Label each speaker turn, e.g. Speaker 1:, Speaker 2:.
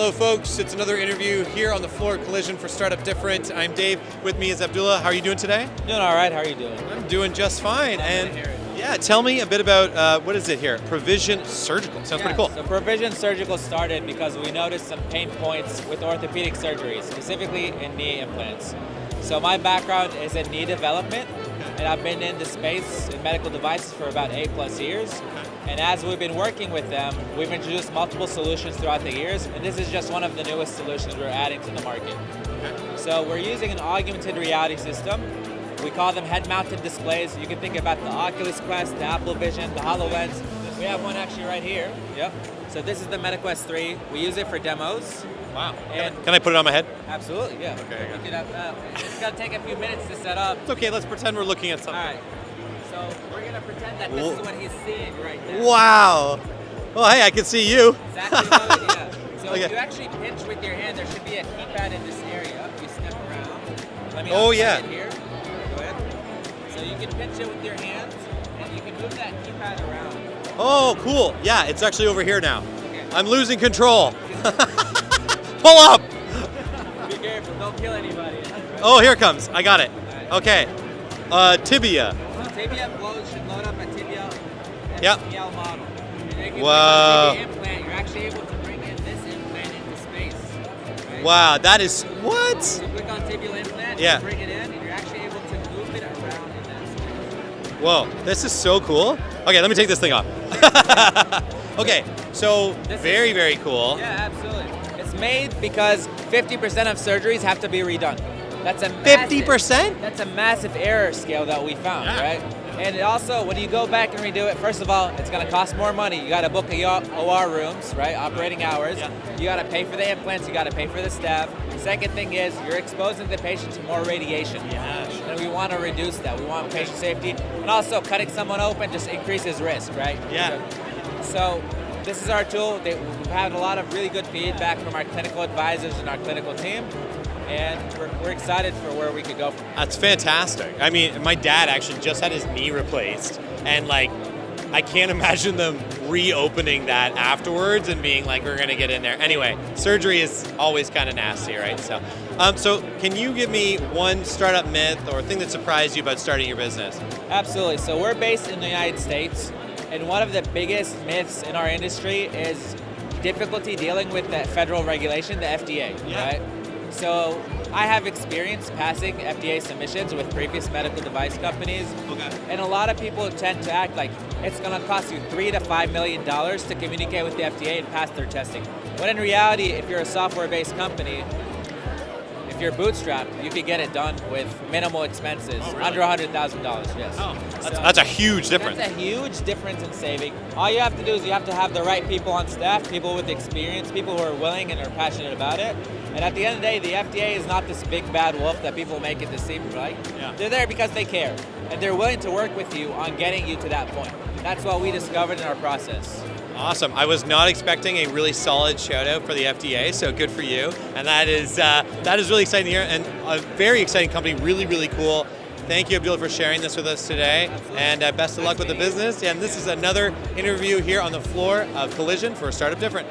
Speaker 1: Hello folks, it's another interview here on the floor of Collision for Startup Different. I'm Dave, with me is Abdullah. How are you doing today?
Speaker 2: Doing all right, how are you doing?
Speaker 1: I'm doing just fine. Yeah, tell me a bit about, what is it here? Provision Surgical, sounds pretty cool.
Speaker 2: So Provision Surgical started because we noticed some pain points with orthopedic surgery, specifically in knee implants. So my background is in knee development, and I've been in the space in medical devices for about 8+ years. And as we've been working with them, we've introduced multiple solutions throughout the years, and this is just one of the newest solutions we're adding to the market. So we're using an augmented reality system. We call them head-mounted displays. You can think about the Oculus Quest, the Apple Vision, the HoloLens. We have one actually right here. Yep. So this is the MetaQuest 3. We use it for demos.
Speaker 1: Wow.
Speaker 2: And
Speaker 1: Can I put it on my head?
Speaker 2: absolutely, yeah.
Speaker 1: Okay,
Speaker 2: You could have, it's going to take a few minutes to set up.
Speaker 1: It's okay, let's pretend we're looking at
Speaker 2: All
Speaker 1: something.
Speaker 2: right. So we're going to pretend that this is what he's seeing right now.
Speaker 1: Wow. Well, hey, I can see you.
Speaker 2: Exactly right, yeah. So
Speaker 1: Okay.
Speaker 2: if you actually pinch with your hand, there should be a keypad in this area. If you step around. Let me
Speaker 1: Oh,
Speaker 2: unplug
Speaker 1: yeah.
Speaker 2: it here. Go ahead. So you can pinch it with your hands, and you can move that keypad around.
Speaker 1: Oh, cool. Yeah, it's actually over here now.
Speaker 2: Okay.
Speaker 1: I'm losing control. Pull up.
Speaker 2: Be careful, don't kill anybody.
Speaker 1: Oh, here it comes. I got it. Okay. Tibia.
Speaker 2: So Tibia should load up a Tibia
Speaker 1: Yep.
Speaker 2: SPL model. And if you
Speaker 1: Wow.
Speaker 2: click on Tibia implant, you're actually able to bring in this implant into space. Right?
Speaker 1: Wow, that is what?
Speaker 2: So you click on Tibia implant,
Speaker 1: Yeah.
Speaker 2: you bring it in, and you're actually able to move it around in that space.
Speaker 1: Whoa, this is so cool. Okay, let me take this thing off. Okay, so very cool.
Speaker 2: Yeah, absolutely. It's made because 50% of surgeries have to be redone. That's a
Speaker 1: 50%?
Speaker 2: That's a massive error scale that we found,
Speaker 1: Yeah.
Speaker 2: right? And it also, when you go back and redo it, first of all, it's going to cost more money. You got to book OR rooms, right? Operating hours.
Speaker 1: Yeah.
Speaker 2: You got to pay for the implants. You got to pay for the staff. Second thing is you're exposing the patient to more radiation.
Speaker 1: Yeah.
Speaker 2: And we want to reduce that. We want patient safety. And also, cutting someone open just increases risk, right?
Speaker 1: Yeah.
Speaker 2: So this is our tool. We've had a lot of really good feedback from our clinical advisors and our clinical team. And we're excited for where we could go from.
Speaker 1: That's fantastic. I mean, my dad actually just had his knee replaced, and like, I can't imagine them reopening that afterwards and being like, we're gonna get in there. Anyway, surgery is always kind of nasty, right? So can you give me one startup myth or thing that surprised you about starting your business?
Speaker 2: Absolutely. So we're based in the United States, and one of the biggest myths in our industry is difficulty dealing with the federal regulation, the FDA, right? So I have experience passing FDA submissions with previous medical device companies.
Speaker 1: Okay.
Speaker 2: And a lot of people tend to act like it's going to cost you $3 to $5 million to communicate with the FDA and pass their testing. When in reality, if you're a software-based company, if you're bootstrapped, you could get it done with minimal expenses, under $100,000, yes.
Speaker 1: Oh, that's a huge difference.
Speaker 2: That's a huge difference in saving. All you have to do is you have to have the right people on staff, people with experience, people who are willing and are passionate about it. And at the end of the day, the FDA is not this big bad wolf that people make it to seem, right?
Speaker 1: Yeah.
Speaker 2: They're there because they care. And they're willing to work with you on getting you to that point. That's what we discovered in our process.
Speaker 1: Awesome. I was not expecting a really solid shout out for the FDA, so good for you. And that is really exciting to hear, and a very exciting company, really cool. Thank you, Abdullah, for sharing this with us today.
Speaker 2: Absolutely.
Speaker 1: And best of luck with the business. And this is another interview here on the floor of Collision for Startup Different.